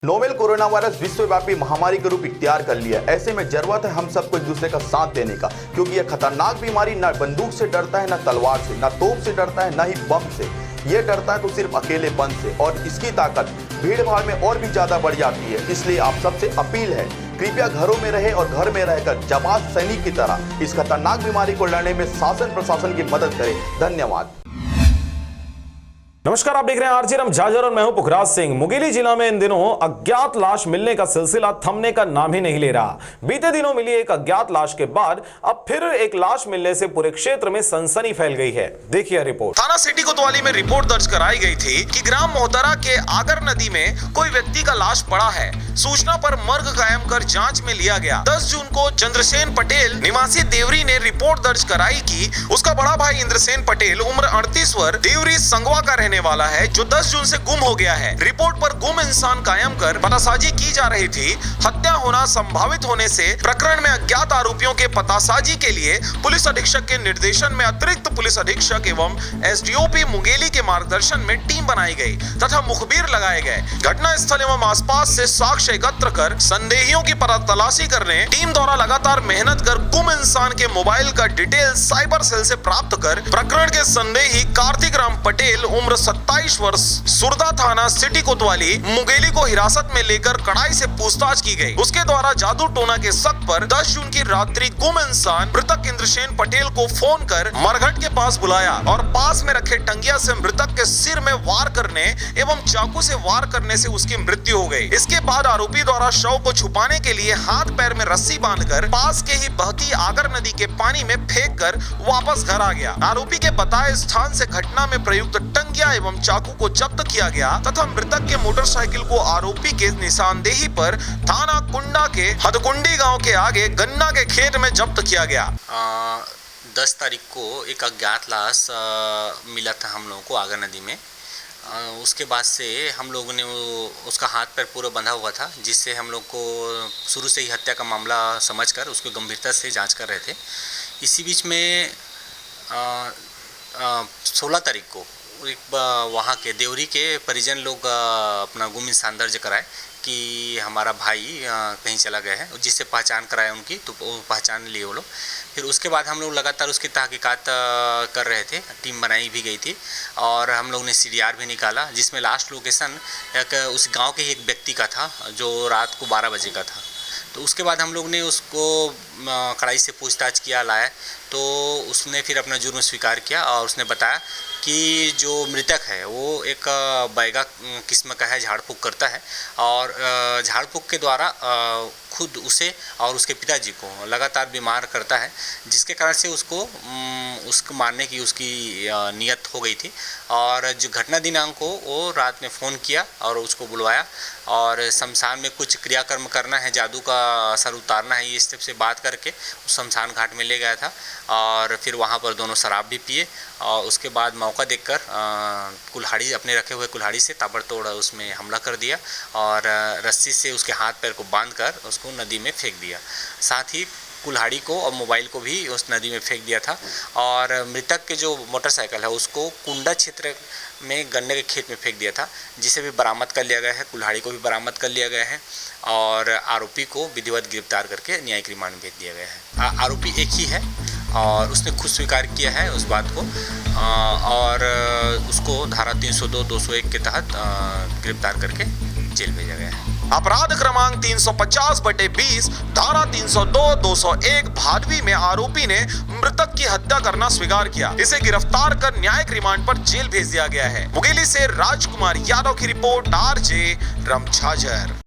Novel corona virus विश्वव्यापी महामारी का रूप इख्तियार कर लिया। ऐसे में जरूरत है हम सबको एक दूसरे का साथ देने का, क्योंकि यह खतरनाक बीमारी न बंदूक से डरता है, न तलवार से, न तोप से डरता है, न ही बम से। ये डरता है तो सिर्फ अकेलेपन से, और इसकी ताकत भीड़ भाड़ में और भी ज्यादा बढ़ जाती है। इसलिए आप सबसे अपील है, कृपया घरों में रहे और घर में रहकर जाबाज सैनिक की तरह इस खतरनाक बीमारी को लड़ने में शासन प्रशासन की मदद करें। धन्यवाद। नमस्कार, आप देख रहे हैं आरजे रम झाझर और मैं हूं पुखराज सिंह। मुंगेली जिला में इन दिनों अज्ञात लाश मिलने का सिलसिला थमने का नाम ही नहीं ले रहा। बीते दिनों मिली एक अज्ञात लाश के बाद अब फिर एक लाश मिलने से पूरे क्षेत्र में सनसनी फैल गई है। देखिए रिपोर्ट। थाना सिटी कोतवाली में रिपोर्ट दर्ज कराई गई थी कि ग्राम मोहतरा के आगर नदी में कोई व्यक्ति का लाश पड़ा है। सूचना पर मर्ग कायम कर जांच में लिया गया। 10 जून को चंद्रसेन पटेल निवासी देवरी ने रिपोर्ट दर्ज कराई कि उसका बड़ा भाई इंद्रसेन पटेल उम्र 38 वर्ष देवरी संगवा का रहने वाला है, जो 10 जून से गुम हो गया है। रिपोर्ट पर गुम इंसान कायम कर पतासाजी की जा रही थी। हत्या होना संभावित होने से प्रकरण में अज्ञात आरोपियों के पतासाजी के लिए पुलिस अधीक्षक के निर्देशन में अतिरिक्त पुलिस अधीक्षक एवं एसडीओपी मुंगेली के मार्गदर्शन में टीम बनाई गई तथा मुखबिर लगाए गए। घटना स्थल एवं आसपास से साक्ष्य एकत्र कर संदेहियों की तलाशी करने टीम द्वारा लगातार मेहनत कर गुम इंसान के मोबाइल का डिटेल साइबर सेल से प्राप्त कर प्रकरण के संदेही कार्तिक राम पटेल उम्र 27 वर्ष सुरदा थाना सिटी कोतवाली मुंगेली को हिरासत में लेकर कड़ाई से पूछताछ की गई। उसके द्वारा जादू टोना के शक पर 10 जून की रात्रि गुम इंसान मृतक इंद्रसेन पटेल को फोन कर मरघट के पास बुलाया और पास में रखे टंगिया से मृतक के सिर में वार करने एवं चाकू से वार करने से उसकी मृत्यु हो गई। इसके बाद आरोपी द्वारा शव को छुपाने के लिए हाथ पैर में रस्सी बांधकर पास के ही बहती आगर नदी के पानी में फेंक कर वापस घर आ गया। आरोपी के बताए स्थान से घटना में प्रयुक्त टंगिया एवं चाकू को जब्त किया गया तथा मृतक के मोटरसाइकिल को आरोपी के निशानदेही पर थाना कुंडा के हदकुंडी गांव के आगे गन्ना के खेत में जब्त किया गया। 10 तारीख को एक अज्ञात लाश मिला था हम लोगों को आगर नदी में। उसके बाद से हम लोगों ने उसका हाथ पैर पूरा बंधा हुआ था, जिससे हम लोग को शुरू से ही हत्या का मामला समझकर उसको गंभीरता से जांच कर रहे थे। इसी बीच में 16 तारीख को वहाँ के देवरी के परिजन लोग अपना गुम इंसान दर्ज कराए कि हमारा भाई कहीं चला गया है, जिससे पहचान कराए उनकी, तो वो पहचान लिए वो लोग। फिर उसके बाद हम लोग लगातार उसकी तहकीकात कर रहे थे। टीम बनाई भी गई थी और हम लोग ने सीडीआर भी निकाला, जिसमें लास्ट लोकेशन एक उस गांव के ही एक व्यक्ति का था जो रात को 12 बजे का था। तो उसके बाद हम लोग ने उसको कड़ाई से पूछताछ किया, लाया, तो उसने फिर अपना जुर्म स्वीकार किया और उसने बताया कि जो मृतक है वो एक बैगा किस्म का है, झाड़ फूँक करता है और झाड़ फूँक के द्वारा खुद उसे और उसके पिताजी को लगातार बीमार करता है, जिसके कारण से उसको मारने की उसकी नियत हो गई थी। और जो घटना दिनांक को वो रात में फ़ोन किया और उसको बुलवाया और शमशान में कुछ क्रियाकर्म करना है, जादू का असर उतारना है, ये स्टेप से बात करके उस शमशान घाट में ले गया था। और फिर वहाँ पर दोनों शराब भी पिए और उसके बाद मौका देखकर कुल्हाड़ी, अपने रखे हुए कुल्हाड़ी से ताबड़तोड़ उसमें हमला कर दिया और रस्सी से उसके हाथ पैर को बांधकर उसको नदी में फेंक दिया। साथ ही कुल्हाड़ी को और मोबाइल को भी उस नदी में फेंक दिया था। और मृतक के जो मोटरसाइकिल है उसको कुंडा क्षेत्र में गन्ने के खेत में फेंक दिया था, जिसे भी बरामद कर लिया गया है। कुल्हाड़ी को भी बरामद कर लिया गया है और आरोपी को विधिवत गिरफ्तार करके न्यायिक रिमांड भेज दिया गया है। आरोपी एक ही है और उसने खुद स्वीकार किया है उस बात को और उसको धारा 302, 201 के तहत गिरफ्तार करके जेल भेजा गया है। अपराध क्रमांक 350/20 धारा 302, 201 भादवी में आरोपी ने मृतक की हत्या करना स्वीकार किया। इसे गिरफ्तार कर न्यायिक रिमांड पर जेल भेज दिया गया है। मुंगेली से राजकुमार यादव की रिपोर्ट, आरजे रम झाझर।